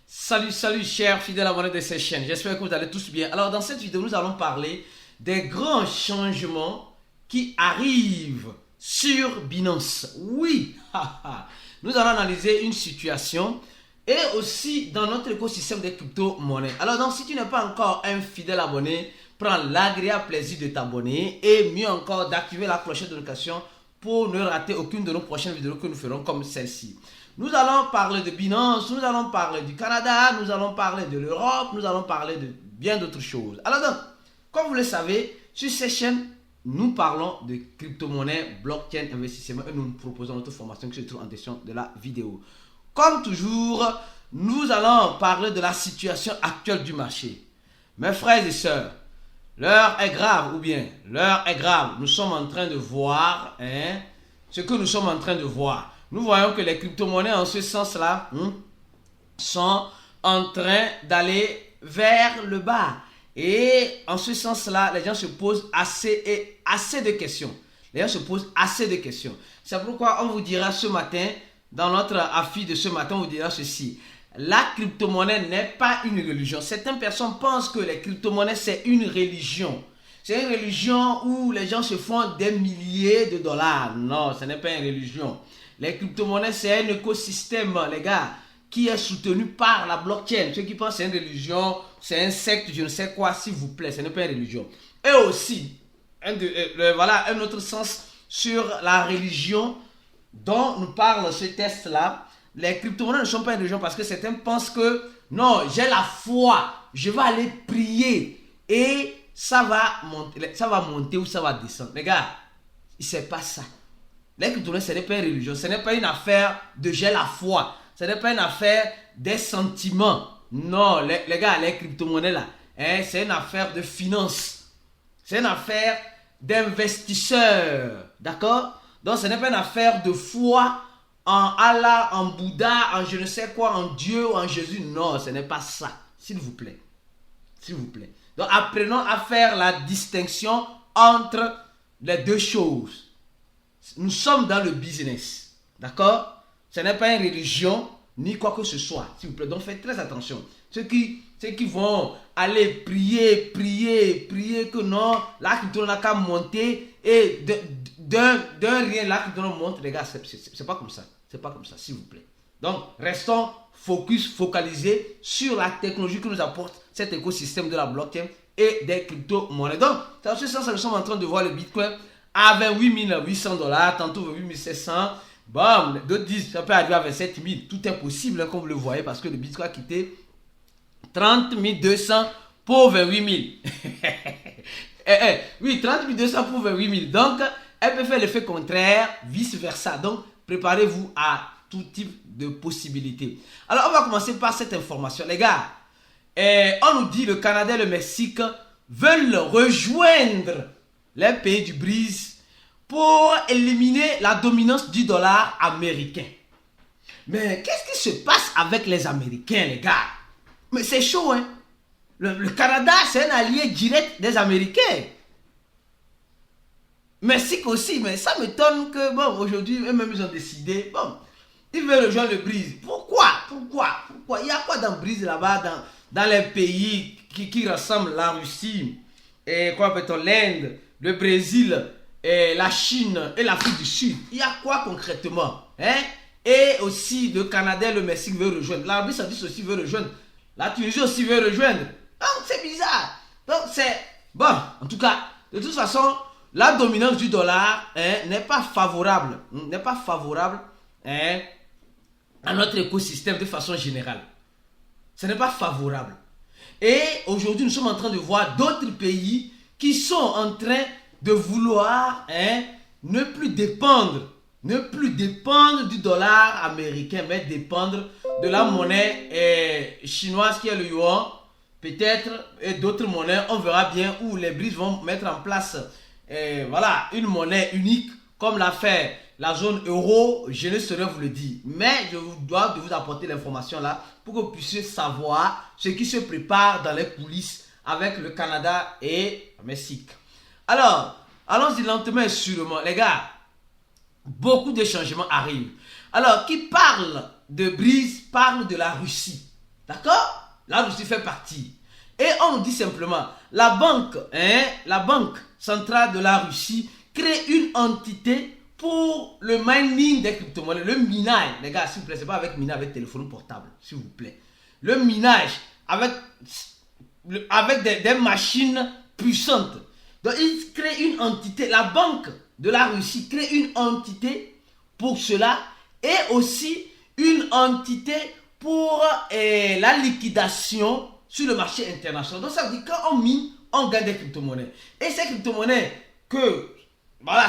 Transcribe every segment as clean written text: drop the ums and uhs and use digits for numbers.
Salut chers fidèles abonnés de cette chaîne, j'espère que vous allez tous bien. Alors dans cette vidéo, nous allons parler des grands changements qui arrivent sur Binance. Oui, nous allons analyser une situation et aussi dans notre écosystème des crypto-monnaies. Alors donc si tu n'es pas encore un fidèle abonné, prends l'agréable plaisir de t'abonner et mieux encore d'activer la cloche de notification pour ne rater aucune de nos prochaines vidéos que nous ferons comme celle-ci. Nous allons parler de Binance, nous allons parler du Canada, nous allons parler de l'Europe, nous allons parler de bien d'autres choses. Alors donc, comme vous le savez, sur cette chaîne, nous parlons de crypto-monnaie, blockchain, investissement et nous nous proposons notre formation qui se trouve en description de la vidéo. Comme toujours, nous allons parler de la situation actuelle du marché. Mes frères et sœurs, l'heure est grave ou bien l'heure est grave. Nous sommes en train de voir ce que nous sommes en train de voir. Nous voyons que les crypto-monnaies en ce sens-là sont en train d'aller vers le bas. Et en ce sens-là, les gens se posent assez de questions. Les gens se posent assez de questions. C'est pourquoi on vous dira ce matin, dans notre affiche de ce matin, on vous dira ceci. La crypto-monnaie n'est pas une religion. Certaines personnes pensent que les crypto-monnaies, c'est une religion. C'est une religion où les gens se font des milliers de dollars. Non, ce n'est pas une religion. Les crypto-monnaies, c'est un écosystème, les gars, qui est soutenu par la blockchain. Ceux qui pensent que c'est une religion, c'est un secte, je ne sais quoi, s'il vous plaît, ce n'est pas une religion. Et aussi, voilà un autre sens sur la religion dont nous parle ce test-là. Les crypto-monnaies ne sont pas une religion parce que certains pensent que non, j'ai la foi, je vais aller prier et ça va monter ou ça va descendre. Les gars, c'est pas ça. Les crypto-monnaies, ce n'est pas une religion, ce n'est pas une affaire de j'ai la foi, ce n'est pas une affaire des sentiments. Non, les gars, les crypto-monnaies là, c'est une affaire de finance. C'est une affaire d'investisseurs. D'accord? Donc, ce n'est pas une affaire de foi en Allah, en Bouddha, en je ne sais quoi, en Dieu ou en Jésus. Non, ce n'est pas ça. S'il vous plaît. S'il vous plaît. Donc, apprenons à faire la distinction entre les deux choses. Nous sommes dans le business. D'accord? Ce n'est pas une religion ni quoi que ce soit. S'il vous plaît. Donc, faites très attention. Ceux qui vont aller prier que non, la crypto n'a qu'à monter et d'un rien, la crypto monte. Les gars, c'est pas comme ça. C'est pas comme ça, s'il vous plaît. Donc, restons focalisés sur la technologie que nous apporte cet écosystème de la blockchain et des crypto-monnaies. Donc, dans ce sens, nous sommes en train de voir le Bitcoin à 28 800 $, tantôt 28 700. Bon, d'autres disent ça peut arriver à 27 000. Tout est possible, comme vous le voyez, parce que le Bitcoin a quitté 30 200 pour 28 000. Oui, 30 200 pour 28 000. Donc, elle peut faire l'effet contraire, vice-versa. Donc, préparez-vous à tout type de possibilités. Alors, on va commencer par cette information. Les gars, on nous dit le Canada et le Mexique veulent rejoindre les pays du BRICS pour éliminer la dominance du dollar américain. Mais qu'est-ce qui se passe avec les Américains, les gars? Mais c'est chaud, hein? Le Canada, c'est un allié direct des Américains. Mexique aussi, mais ça m'étonne que, bon, aujourd'hui, eux-mêmes, ils ont décidé, bon, ils veulent rejoindre le BRICS. Pourquoi? Il y a quoi dans le BRICS là-bas, dans les pays qui ressemblent la Russie, et quoi peut-on, l'Inde, le Brésil, et la Chine et l'Afrique du Sud? Il y a quoi concrètement? Et aussi, le Canada et le Mexique veulent rejoindre. L'Arabie Saoudite aussi veut rejoindre. La Tunisie aussi veut rejoindre. Donc, c'est bizarre. Donc, c'est... Bon, en tout cas, de toute façon, la dominance du dollar n'est pas favorable. N'est pas favorable à notre écosystème de façon générale. Ce n'est pas favorable. Et aujourd'hui, nous sommes en train de voir d'autres pays qui sont en train de vouloir ne plus dépendre du dollar américain, mais dépendre de la monnaie chinoise qui est le yuan, peut-être, et d'autres monnaies, on verra bien, où les BRICS vont mettre en place voilà, une monnaie unique, comme l'a fait la zone euro. Je ne saurais vous le dire, mais je dois vous apporter l'information là, pour que vous puissiez savoir ce qui se prépare dans les coulisses avec le Canada et le Mexique. Alors, allons-y lentement et sûrement, les gars. Beaucoup de changements arrivent. Alors, qui parle de BRICS parle de la Russie. D'accord? La Russie fait partie. Et on nous dit simplement, la banque centrale de la Russie crée une entité pour le mining des crypto-monnaies, le minage. Les gars, s'il vous plaît, c'est pas avec minage, avec téléphone portable, s'il vous plaît. Le minage avec des machines puissantes. Donc, il crée une entité, la banque de la Russie crée une entité pour cela et aussi une entité pour la liquidation sur le marché international. Donc, ça veut dire que quand on mine, on gagne des crypto-monnaies. Et ces crypto-monnaies que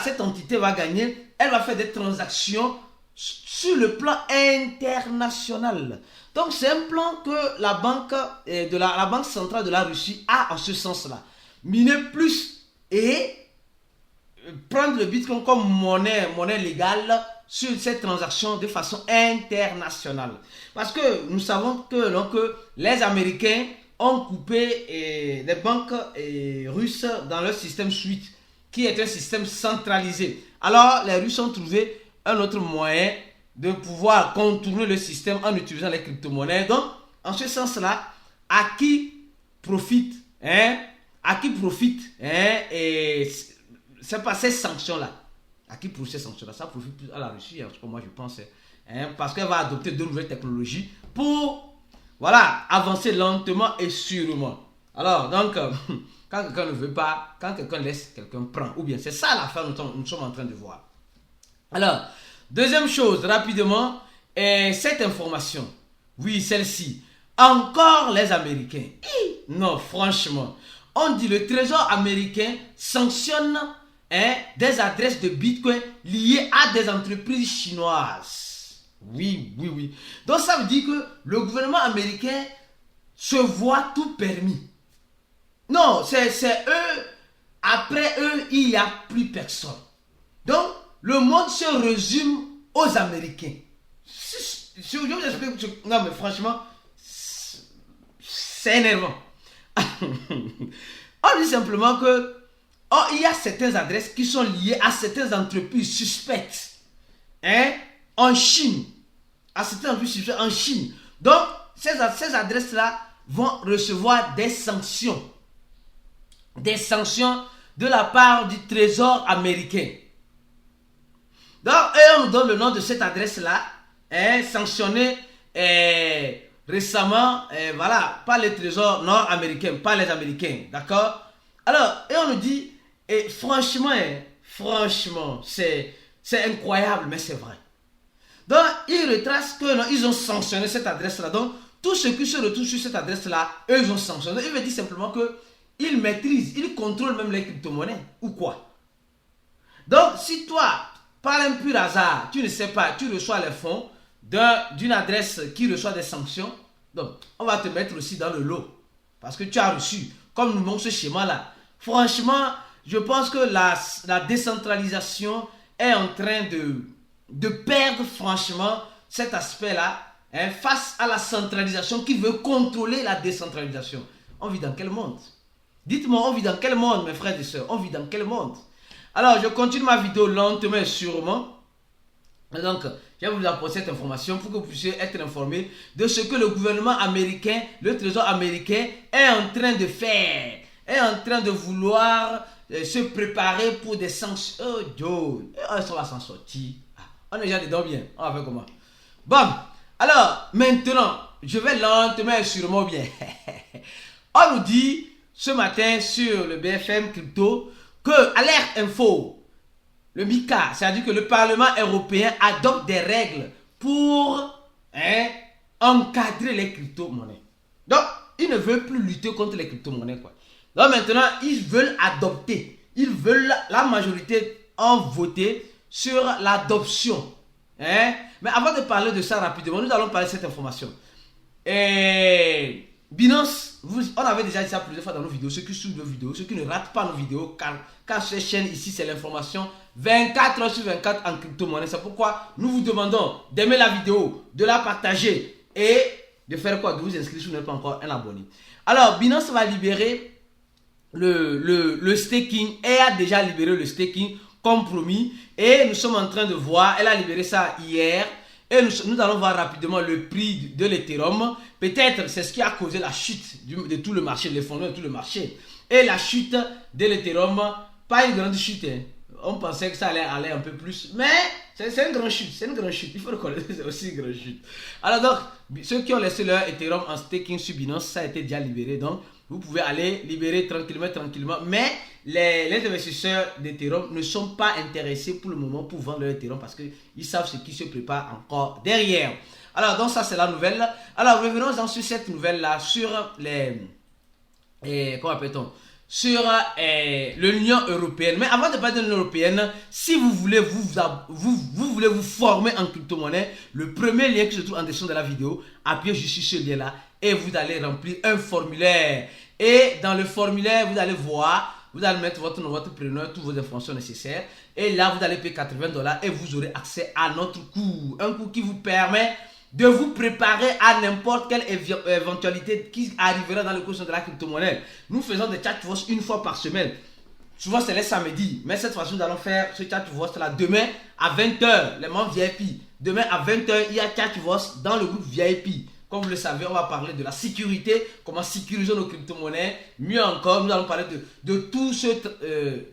cette entité va gagner, elle va faire des transactions sur le plan international. Donc, c'est un plan que la banque, la banque centrale de la Russie a en ce sens-là. Miner plus et prendre le Bitcoin comme monnaie légale sur cette transaction de façon internationale. Parce que nous savons que les Américains ont coupé les banques russes dans leur système SWIFT, qui est un système centralisé. Alors, les Russes ont trouvé un autre moyen de pouvoir contourner le système en utilisant les crypto-monnaies. Donc, en ce sens-là, à qui profite c'est pas ces sanctions-là. À qui profite ces sanctions-là? Ça profite plus à la Russie, parce que moi je pense, parce qu'elle va adopter de nouvelles technologies pour avancer lentement et sûrement. Alors, donc, quand quelqu'un ne veut pas, quand quelqu'un laisse, quelqu'un prend. Ou bien, c'est ça l'affaire que nous sommes en train de voir. Alors, deuxième chose, rapidement, cette information. Oui, celle-ci. Encore les Américains. Non, franchement. On dit le Trésor américain sanctionne des adresses de Bitcoin liées à des entreprises chinoises. Oui. Donc ça veut dire que le gouvernement américain se voit tout permis. Non, c'est eux. Après eux, il n'y a plus personne. Donc, le monde se résume aux Américains. Je vous explique. Non, mais franchement, c'est énervant. On dit simplement que il y a certaines adresses qui sont liées à certaines entreprises suspectes en Chine. À certaines entreprises suspectes en Chine. Donc, ces adresses-là vont recevoir des sanctions. Des sanctions de la part du Trésor américain. Donc, on nous donne le nom de cette adresse-là, sanctionnée récemment, par les trésors nord-américains, pas les Américains, d'accord? Alors, et on nous dit, franchement, c'est incroyable, mais c'est vrai. Donc, ils retracent que ils ont sanctionné cette adresse-là. Donc, tous ceux qui se retrouvent sur cette adresse-là, eux, ils ont sanctionné. Ils veulent dire simplement qu'ils maîtrisent, ils contrôlent même les crypto-monnaies, ou quoi? Donc, si toi, par un pur hasard, tu ne sais pas, tu reçois les fonds d'une adresse qui reçoit des sanctions, donc on va te mettre aussi dans le lot. Parce que tu as reçu, comme nous montre ce schéma-là. Franchement, je pense que la décentralisation est en train de perdre franchement cet aspect-là face à la centralisation qui veut contrôler la décentralisation. On vit dans quel monde? Dites-moi, on vit dans quel monde, mes frères et sœurs? On vit dans quel monde? Alors, je continue ma vidéo lentement et sûrement. Donc, je vais vous apporter cette information pour que vous puissiez être informés de ce que le gouvernement américain, le Trésor américain, est en train de faire. Est en train de vouloir se préparer pour des sanctions. Oh, Joe, ça va s'en sortir. On est déjà dedans bien. On va faire comment? Bon, alors, maintenant, je vais lentement et sûrement bien. On nous dit ce matin sur le BFM Crypto que, alerte info, le MICA, c'est-à-dire que le Parlement européen adopte des règles pour encadrer les crypto-monnaies. Donc, ils ne veulent plus lutter contre les crypto-monnaies, quoi. Donc maintenant, ils veulent adopter. La majorité ont voté sur l'adoption. Mais avant de parler de ça rapidement, nous allons parler de cette information. Binance, on avait déjà dit ça plusieurs fois dans nos vidéos. Ceux qui suivent nos vidéos, ceux qui ne ratent pas nos vidéos, car cette chaîne ici, c'est l'information 24 heures sur 24 en crypto-monnaie. C'est pourquoi nous vous demandons d'aimer la vidéo, de la partager et de faire quoi? De vous inscrire si vous n'êtes pas encore un abonné. Alors, Binance va libérer le staking et a déjà libéré le staking comme promis. Et nous sommes en train de voir, elle a libéré ça hier. Et nous allons voir rapidement le prix de l'Ethereum. Peut-être c'est ce qui a causé la chute de tout le marché, l'effondrement de tout le marché. Et la chute de l'Ethereum, pas une grande chute. Hein. On pensait que ça allait aller un peu plus, mais c'est une grande chute. C'est une grande chute. Il faut reconnaître que c'est aussi une grande chute. Alors donc, ceux qui ont laissé leur Ethereum en staking sur Binance, ça a été déjà libéré. Donc, vous pouvez aller libérer tranquillement. Mais les investisseurs d'Ethereum ne sont pas intéressés pour le moment pour vendre leur Ethereum parce qu'ils savent ce qui se prépare encore derrière. Alors, donc ça, c'est la nouvelle. Alors, revenons sur cette nouvelle-là, sur comment appelle-t-on, sur l'Union européenne. Mais avant de parler de l'Union européenne, si vous voulez vous former en crypto-monnaie, le premier lien qui se trouve en description de la vidéo, appuyez juste sur ce lien-là et vous allez remplir un formulaire. Et dans le formulaire, vous allez voir, vous allez mettre votre nom, votre prénom, toutes vos informations nécessaires. Et là, vous allez payer $80 et vous aurez accès à notre cours. Un cours qui vous permet de vous préparer à n'importe quelle éventualité qui arrivera dans le cours de la crypto-monnaie. Nous faisons des chat voice une fois par semaine. Souvent c'est les samedis, mais cette fois-ci nous allons faire ce chat voice là demain à 20h, les membres VIP. Demain à 20h, il y a chat voice dans le groupe VIP. Comme vous le savez, on va parler de la sécurité, comment sécuriser nos crypto-monnaies. Mieux encore, nous allons parler de tout ce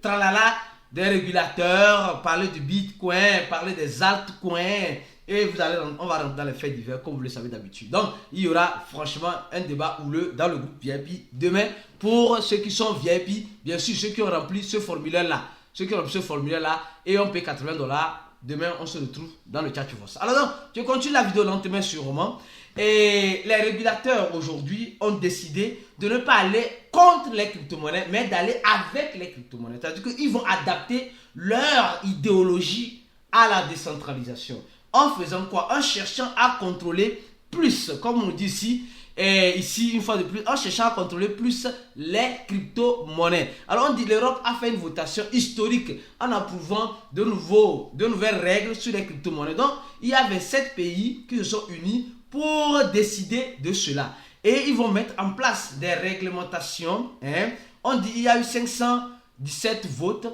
tralala des régulateurs, parler du Bitcoin, parler des altcoins. Et on va rentrer dans les faits divers comme vous le savez d'habitude. Donc, il y aura franchement un débat houleux dans le groupe VIP demain pour ceux qui sont VIP. Bien sûr, ceux qui ont rempli ce formulaire-là. Ceux qui ont rempli ce formulaire-là et on paye $80. Demain, on se retrouve dans le chat. Alors donc, je continue la vidéo lentement sûrement. Et les régulateurs aujourd'hui ont décidé de ne pas aller contre les crypto-monnaies, mais d'aller avec les crypto-monnaies. C'est-à-dire qu'ils vont adapter leur idéologie à la décentralisation. En faisant quoi? En cherchant à contrôler plus, comme on dit ici, et ici une fois de plus, en cherchant à contrôler plus les crypto-monnaies. Alors on dit l'Europe a fait une votation historique en approuvant de nouvelles règles sur les crypto-monnaies. Donc il y a 27 pays qui se sont unis pour décider de cela. Et ils vont mettre en place des réglementations. Hein. On dit qu'il y a eu 517 votes.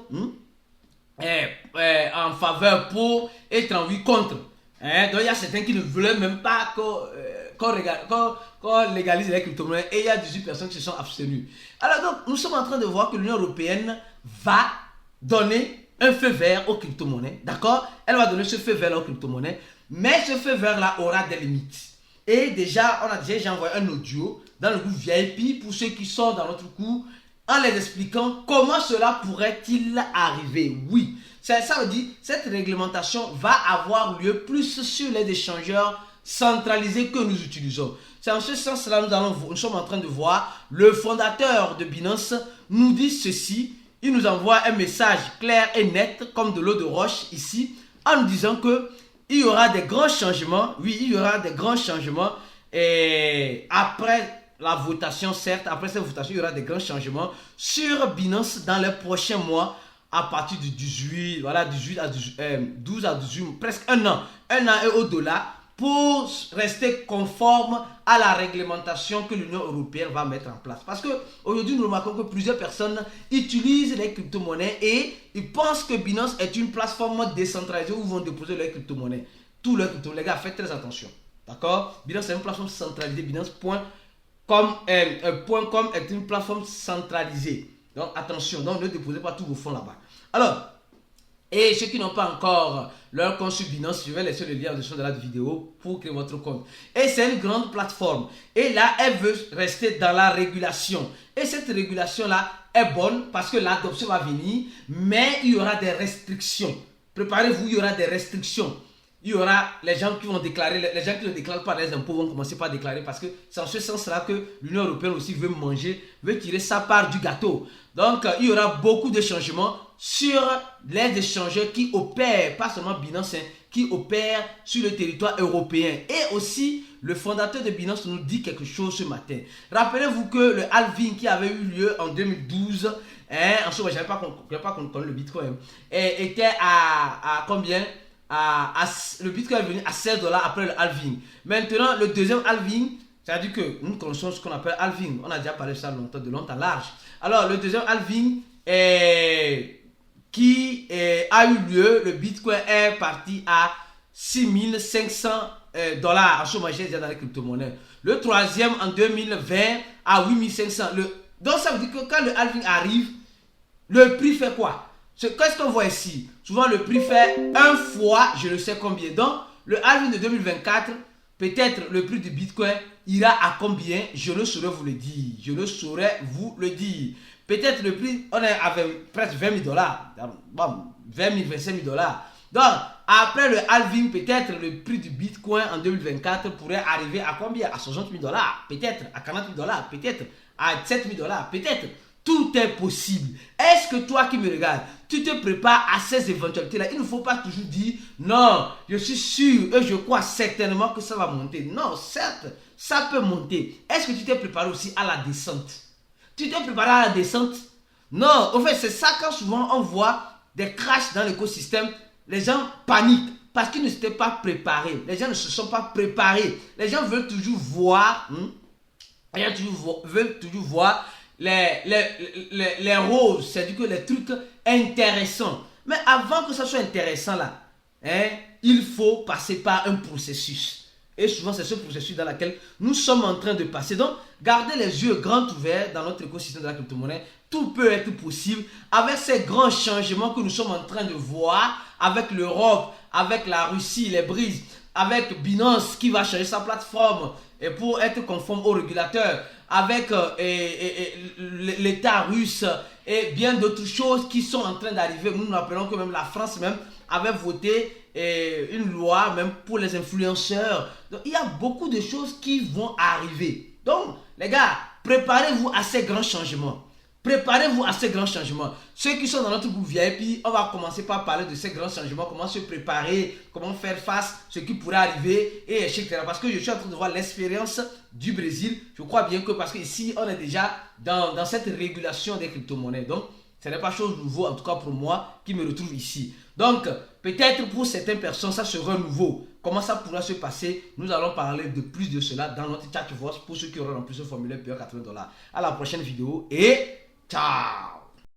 En faveur pour et 38 contre. Hein? Donc il y a certains qui ne voulaient même pas qu'on légalise les crypto-monnaies et il y a 18 personnes qui se sont abstenues. Alors donc nous sommes en train de voir que l'Union européenne va donner un feu vert aux crypto-monnaies. D'accord? Elle va donner ce feu vert aux crypto-monnaies, mais ce feu vert là aura des limites. Et déjà, on a déjà envoyé un audio dans le groupe VIP pour ceux qui sont dans notre cours en les expliquant comment cela pourrait-il arriver. Oui, ça veut dire que cette réglementation va avoir lieu plus sur les échangeurs centralisés que nous utilisons. C'est en ce sens-là nous sommes en train de voir le fondateur de Binance nous dit ceci. Il nous envoie un message clair et net comme de l'eau de roche ici en nous disant que il y aura des grands changements. Oui, il y aura des grands changements et après la votation, certes, après cette votation, il y aura des grands changements sur Binance dans les prochains mois à partir du 18, voilà, 12 à 18, presque un an et au-delà pour rester conforme à la réglementation que l'Union européenne va mettre en place. Parce qu'aujourd'hui, nous remarquons que plusieurs personnes utilisent les crypto-monnaies et ils pensent que Binance est une plateforme décentralisée où ils vont déposer leurs crypto-monnaies. Tous leurs crypto-monnaies, les gars, faites très attention. D'accord? Binance est une plateforme centralisée, Binance.com est une plateforme centralisée. Donc attention, donc ne déposez pas tous vos fonds là-bas. Alors, et ceux qui n'ont pas encore leur compte sur Binance, je vais laisser le lien en description de la vidéo pour créer votre compte. Et c'est une grande plateforme. Et là, elle veut rester dans la régulation. Et cette régulation-là est bonne parce que l'adoption va venir, mais il y aura des restrictions. Préparez-vous, il y aura des restrictions. Il y aura les gens qui vont déclarer, les gens qui ne déclarent pas les impôts vont commencer par déclarer parce que c'est en ce sens-là que l'Union européenne aussi veut manger, veut tirer sa part du gâteau. Donc, il y aura beaucoup de changements sur les échangeurs qui opèrent, pas seulement Binance, qui opèrent sur le territoire européen. Et aussi, le fondateur de Binance nous dit quelque chose ce matin. Rappelez-vous que le halving qui avait eu lieu en 2012, en ce moment, je n'avais pas connu le Bitcoin, était à combien? Le Bitcoin est venu à $16 après le halving. Maintenant, le deuxième halving, c'est-à-dire que nous connaissons ce qu'on appelle halving. On a déjà parlé de ça longtemps, de long en large. Alors, le deuxième halving qui a eu lieu, le Bitcoin est parti à 6500 dollars en chômage déjà dans les crypto-monnaies. Le troisième en 2020 à 8500. Donc ça veut dire que quand le halving arrive, le prix fait quoi? Qu'est-ce qu'on voit ici? Souvent le prix fait un fois je ne sais combien. Donc le halving de 2024, peut-être le prix du Bitcoin ira à combien? Je ne saurais vous le dire. Je ne saurais vous le dire. Peut-être le prix, on est avec presque 20 000 dollars. Bon, 20 000, 25 000 dollars. Donc, après le halving, peut-être le prix du Bitcoin en 2024 pourrait arriver à combien? À 60 000 dollars, peut-être à 40 000 dollars, peut-être à 7 000 dollars, peut-être. Tout est possible. Est-ce que toi qui me regardes, tu te prépares à ces éventualités-là? Il ne faut pas toujours dire, non, je suis sûr et je crois certainement que ça va monter. Non, certes, ça peut monter. Est-ce que tu t'es préparé aussi à la descente? Tu t'es préparé à la descente? Non, en fait, c'est ça quand souvent on voit des crashs dans l'écosystème, les gens paniquent parce qu'ils ne s'étaient pas préparés. Les gens ne se sont pas préparés. Les gens veulent toujours voir, veulent toujours voir les roses, c'est-à-dire que les trucs intéressants. Mais avant que ça soit intéressant là, il faut passer par un processus. Et souvent, c'est ce processus dans lequel nous sommes en train de passer. Donc, gardez les yeux grands ouverts dans notre écosystème de la crypto-monnaie. Tout peut être possible avec ces grands changements que nous sommes en train de voir avec l'Europe, avec la Russie, les brises, avec Binance qui va changer sa plateforme et pour être conforme aux régulateurs, avec l'État russe et bien d'autres choses qui sont en train d'arriver. Nous nous rappelons que même la France même avait voté une loi même pour les influenceurs. Donc, il y a beaucoup de choses qui vont arriver. Donc, les gars, préparez-vous à ces grands changements. Préparez-vous à ces grands changements. Ceux qui sont dans notre groupe VIP, on va commencer par parler de ces grands changements, comment se préparer, comment faire face à ce qui pourrait arriver, et etc. Parce que je suis en train de voir l'expérience du Brésil. Je crois bien que parce qu'ici, on est déjà dans cette régulation des crypto-monnaies. Donc, ce n'est pas chose nouveau, en tout cas pour moi, qui me retrouve ici. Donc, peut-être pour certaines personnes, ça sera nouveau. Comment ça pourra se passer? Nous allons parler de plus de cela dans notre chat voice pour ceux qui auront rempli ce formulaire payant $80. À la prochaine vidéo et ciao!